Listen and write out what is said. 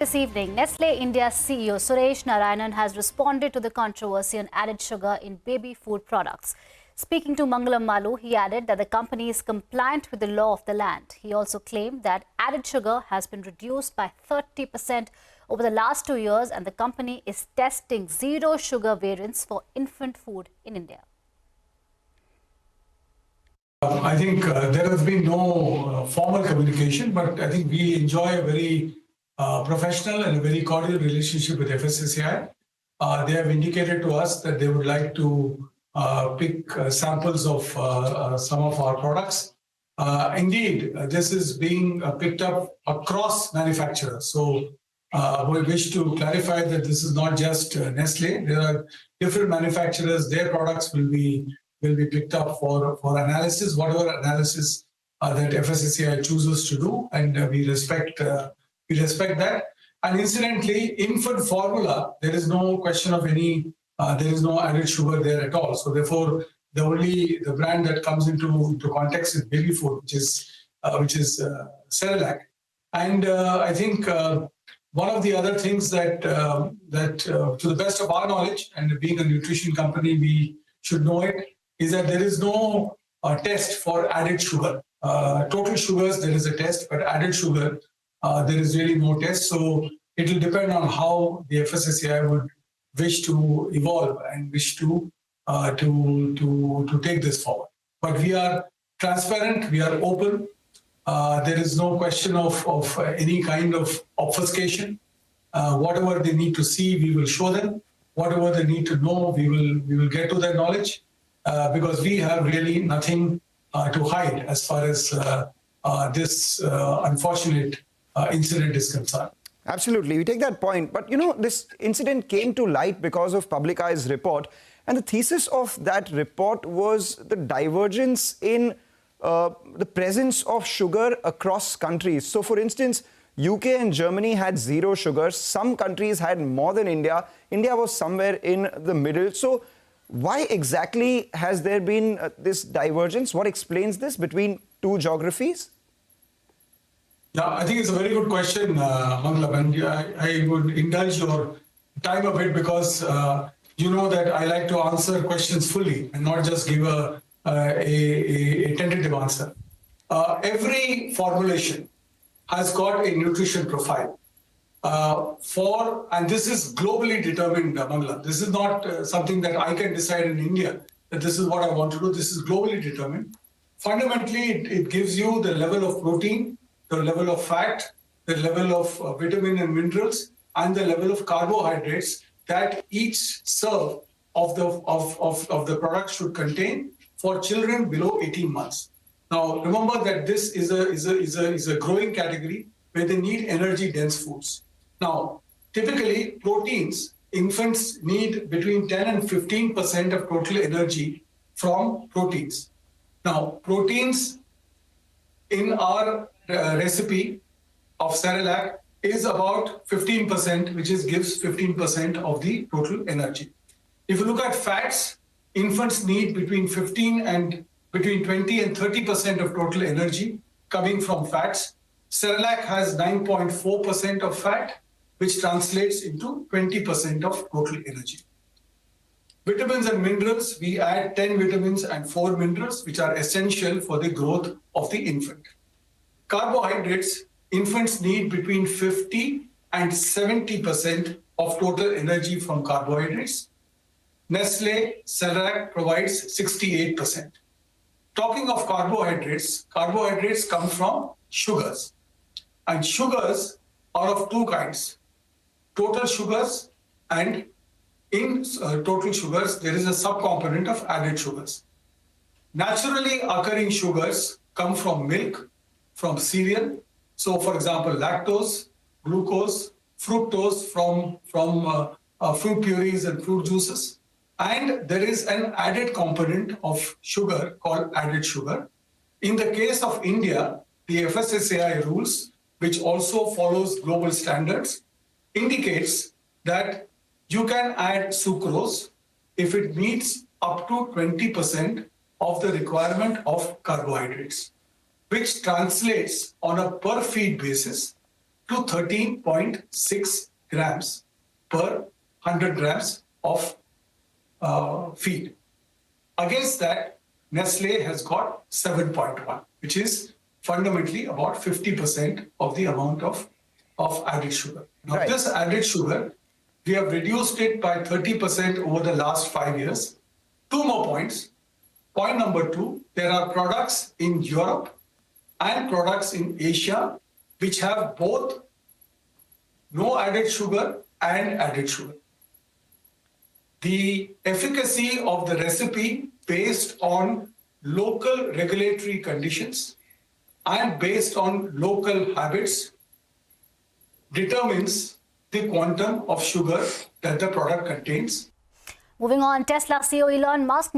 This evening, Nestle India's CEO Suresh Narayanan has responded to the controversy on added sugar in baby food products. Speaking to Mangalam Maloo, he added that the company is compliant with the law of the land. He also claimed that added sugar has been reduced by 30% over the last 2 years and the company is testing zero sugar variants for infant food in India. I think there has been no formal communication, but I think we enjoy a very professional and a very cordial relationship with FSSAI. They have indicated to us that they would like to pick samples of some of our products. Indeed, this is being picked up across manufacturers. So we wish to clarify that this is not just Nestle. There are different manufacturers. Their products will be picked up for analysis, whatever analysis that FSSAI chooses to do, and we respect that. And incidentally, infant formula, there is no question of any, there is no added sugar there at all. So therefore, the brand that comes into context is baby food, which is cerelac. And I think one of the other things that to the best of our knowledge, and being a nutrition company, we should know it, is that there is no test for added sugar. Total sugars, there is a test, but added sugar, there is really no test. So it will depend on how the FSSAI would wish to evolve and wish to take this forward. But we are transparent, we are open. There is no question of any kind of obfuscation. Whatever they need to see, we will show them. Whatever they need to know, we will get to their knowledge. Because we have really nothing to hide as far as this unfortunate incident is concerned. Absolutely, we take that point. But, this incident came to light because of Public Eye's report. And the thesis of that report was the divergence in the presence of sugar across countries. So, for instance, UK and Germany had zero sugar. Some countries had more than India. India was somewhere in the middle. So, why exactly has there been this divergence? What explains this between two geographies? Yeah, I think it's a very good question, Mangalam, and I would indulge your time a bit because you know that I like to answer questions fully and not just give a tentative answer. Every formulation has got a nutrition profile. And this is globally determined, Mangalam. This is not something that I can decide in India, that this is what I want to do. This is globally determined. Fundamentally, it gives you the level of protein, the level of fat, the level of vitamin and minerals, and the level of carbohydrates that each serve of the product should contain for children below 18 months. Now, remember that this is a growing category where they need energy-dense foods. Now, typically, proteins, infants need between 10 and 15% of total energy from proteins. Now, proteins in our recipe of cerelac is about 15%, which gives 15% of the total energy. If you look at fats, infants need between 20 and 30% of total energy coming from fats. Cerelac has 9.4% of fat, which translates into 20% of total energy. Vitamins and minerals, we add 10 vitamins and 4 minerals, which are essential for the growth of the infant. Carbohydrates, infants need between 50 and 70% of total energy from carbohydrates. Nestle cerelac provides 68%. Talking of carbohydrates, carbohydrates come from sugars. And sugars are of two kinds, total sugars, and in total sugars, there is a subcomponent of added sugars. Naturally occurring sugars come from milk, from cereal. So, for example, lactose, glucose, fructose from fruit purees and fruit juices. And there is an added component of sugar called added sugar. In the case of India, the FSSAI rules, which also follows global standards, indicates that you can add sucrose if it meets up to 20% of the requirement of carbohydrates, which translates on a per feed basis to 13.6 grams per 100 grams of feed. Against that, Nestle has got 7.1, which is fundamentally about 50% of the amount of added sugar. Now, Right. this added sugar, we have reduced it by 30% over the last 5 years. 2 more points. Point number 2, there are products in Europe and products in Asia which have both no added sugar and added sugar. The efficacy of the recipe based on local regulatory conditions and based on local habits determines the quantum of sugar that the product contains. Moving on, Tesla CEO Elon Musk